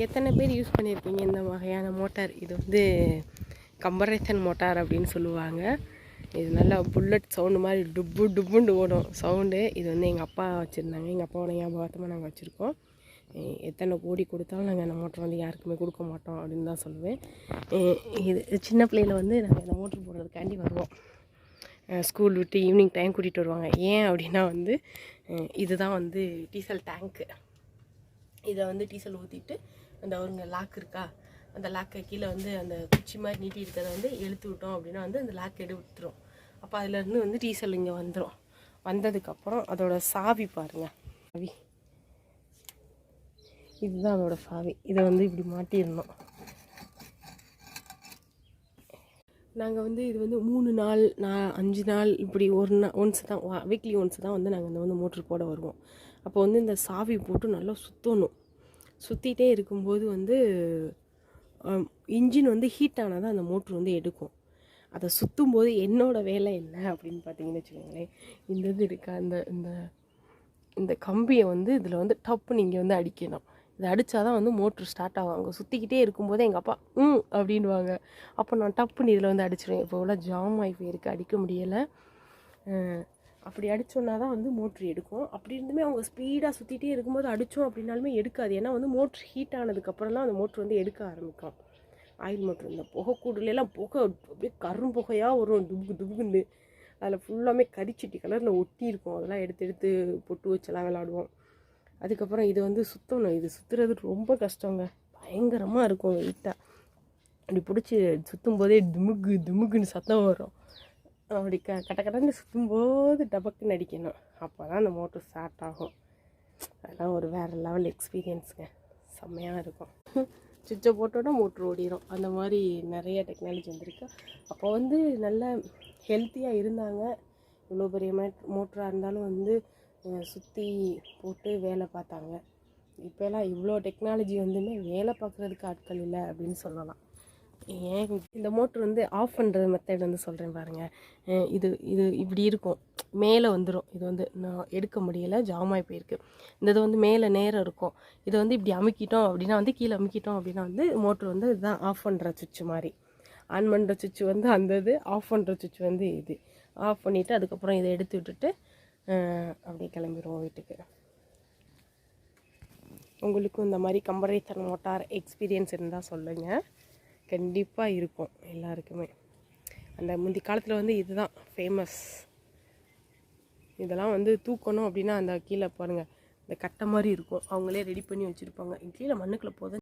எத்தனை பேர் யூஸ் பண்ணியிருக்கீங்க இந்த வகையான மோட்டார்? இது வந்து கம்பரேஷன் மோட்டார் அப்படின்னு சொல்லுவாங்க. இது நல்லா புல்லட் சவுண்டு மாதிரி டுப்பு டுப்புன்னு ஓடும் சவுண்டு. இது வந்து எங்கள் அப்பா வச்சுருந்தாங்க. எங்கள் அப்பாவோட ஞாபகமாக நாங்கள் வச்சுருக்கோம். எத்தனை கோடி கொடுத்தாலும் நாங்கள் அந்த மோட்டர் வந்து யாருக்குமே கொடுக்க மாட்டோம் அப்படின்னு தான் சொல்லுவேன். இது சின்ன பிள்ளையில் வந்து நாங்கள் இந்த மோட்ரு போடுறதுக்காண்டி வருவோம். ஸ்கூல் விட்டு ஈவினிங் டைம் கூட்டிகிட்டு வருவாங்க. ஏன் அப்படின்னா வந்து இதுதான் வந்து டீசல் டேங்க்கு. இதை வந்து டீசல் ஊற்றிட்டு அந்த ஒருங்க லாக் இருக்கா, அந்த லாக்கை கீழே வந்து அந்த குச்சி மாதிரி நீட்டி இருக்கிறத வந்து இழுத்து விட்டோம் அப்படின்னா வந்து அந்த லாக் எடுத்துரும். அப்போ அதுலேருந்து வந்து டீசல் இங்கே வந்துடும். வந்ததுக்கப்புறம் அதோட சாவி பாருங்கள், சாவி இதுதான் அதோட சாவி. இதை வந்து இப்படி மாட்டியிருந்தோம். நாங்கள் வந்து இது வந்து 3 நாள் 5 நாள் இப்படி ஒன்ஸ் தான், வீக்லி ஒன்ஸ் தான் வந்து நாங்கள் இந்த வந்து மோட்ரு போட வருவோம். அப்போ வந்து இந்த சாவி போட்டு நல்லா சுற்றணும். சுற்றிட்டே இருக்கும்போது வந்து இன்ஜின் வந்து ஹீட் ஆனால் தான் அந்த மோட்ரு வந்து எடுக்கும். அதை சுற்றும் போது என்னோடய வேலை என்ன அப்படின்னு பார்த்தீங்கன்னு வச்சுக்கோங்களேன், இந்த இது இருக்கா, இந்த இந்த கம்பியை வந்து இதில் வந்து டப்புன்னு இங்கே வந்து அடிக்கணும். இதை அடித்தா தான் வந்து மோட்ரு ஸ்டார்ட் ஆகும். அங்கே சுற்றிக்கிட்டே இருக்கும்போது எங்கள் அப்பா அப்படின்வாங்க. அப்போ நான் டப்புன்னு இதில் வந்து அடிச்சிடுவேன். இப்போ உள்ள ஜாம் ஆகி போயிருக்கு, அடிக்க முடியலை. அப்படி அடித்தோன்னா தான் வந்து மோட்ரு எடுக்கும். அப்படி இருந்துமே அவங்க ஸ்பீடாக சுற்றிட்டே இருக்கும்போது அடித்தோம் அப்படின்னாலுமே எடுக்காது. ஏன்னா வந்து மோட்ரு ஹீட் ஆனதுக்கப்புறம் தான் அந்த மோட்ரு வந்து எடுக்க ஆரம்பிக்கும். ஆயில் மோட்ரு இந்த புகைக்கூடுலாம் புகை அப்படியே கரும்புகையாக வரும், துபுக்கு துபுக்குன்னு. அதில் ஃபுல்லாமே கரிச்சிட்டி கலரில் ஒட்டி இருக்கும். அதெல்லாம் எடுத்து பொட்டு வச்செல்லாம் விளாடுவோம். அதுக்கப்புறம் இது வந்து சுற்றணும். இது சுற்றுறது ரொம்ப கஷ்டங்க, பயங்கரமாக இருக்கும் வெயிட்டாக. அப்படி பிடிச்சி சுற்றும் போதே துமுக்குன்னு சத்தம் வரும். அப்படி கட்டன்னு சுற்றும்போது டபக்குன்னு அடிக்கணும். அப்போ தான் அந்த மோட்ரு ஸ்டார்ட் ஆகும். அதெல்லாம் ஒரு வேறு லெவல் எக்ஸ்பீரியன்ஸுங்க, செம்மையாக இருக்கும். சுவிட்சை போட்டோன்னா மோட்ரு ஓடிடும். அந்த மாதிரி நிறைய டெக்னாலஜி வந்துருக்கு. அப்போ வந்து நல்ல ஹெல்த்தியாக இருந்தாங்க. இவ்வளோ பெரிய மோட்டராக இருந்தாலும் வந்து சுற்றி போட்டு வேலை பார்த்தாங்க. இப்போலாம் இவ்வளோ டெக்னாலஜி வந்துமே வேலை பார்க்குறதுக்கு ஆட்கள் இல்லை அப்படின்னு சொல்லலாம். ஏன் இந்த மோட்ரு வந்து ஆஃப் பண்ணுறது மெத்தட் வந்து சொல்கிறேன் பாருங்கள். இது இப்படி இருக்கும், மேலே வந்துடும். இது வந்து நான் எடுக்க முடியலை, ஜாமாய் போயிருக்கு. இந்த இது வந்து மேலே நேரம் இருக்கும். இதை வந்து இப்படி அமுக்கிட்டோம் அப்படின்னா வந்து கீழே அமுக்கிட்டோம் அப்படின்னா வந்து மோட்ரு வந்து இதுதான் ஆஃப் பண்ணுற சுவிட்சு மாதிரி. ஆன் பண்ணுற சுவிட்சு வந்து அந்த இது, ஆஃப் பண்ணுற சுவிட்சு வந்து இது. ஆஃப் பண்ணிவிட்டு அதுக்கப்புறம் இதை எடுத்து விட்டுட்டு அப்படியே கிளம்பிடுவோம் வீட்டுக்கு. உங்களுக்கும் இந்த மாதிரி கம்பரேட்டர் மோட்டார் எக்ஸ்பீரியன்ஸ் இருந்தால் சொல்லுங்கள். கண்டிப்பாக இருக்கும் எல்லாருக்குமே. அந்த முந்தி காலத்தில் வந்து இதுதான் ஃபேமஸ். இதெல்லாம் வந்து தூக்கணும் அப்படின்னா அந்த கீழே பாருங்கள், இந்த கட்டை மாதிரி இருக்கும், அவங்களே ரெடி பண்ணி வச்சுருப்பாங்க. கீழே மண்ணுக்குள்ளே போதும்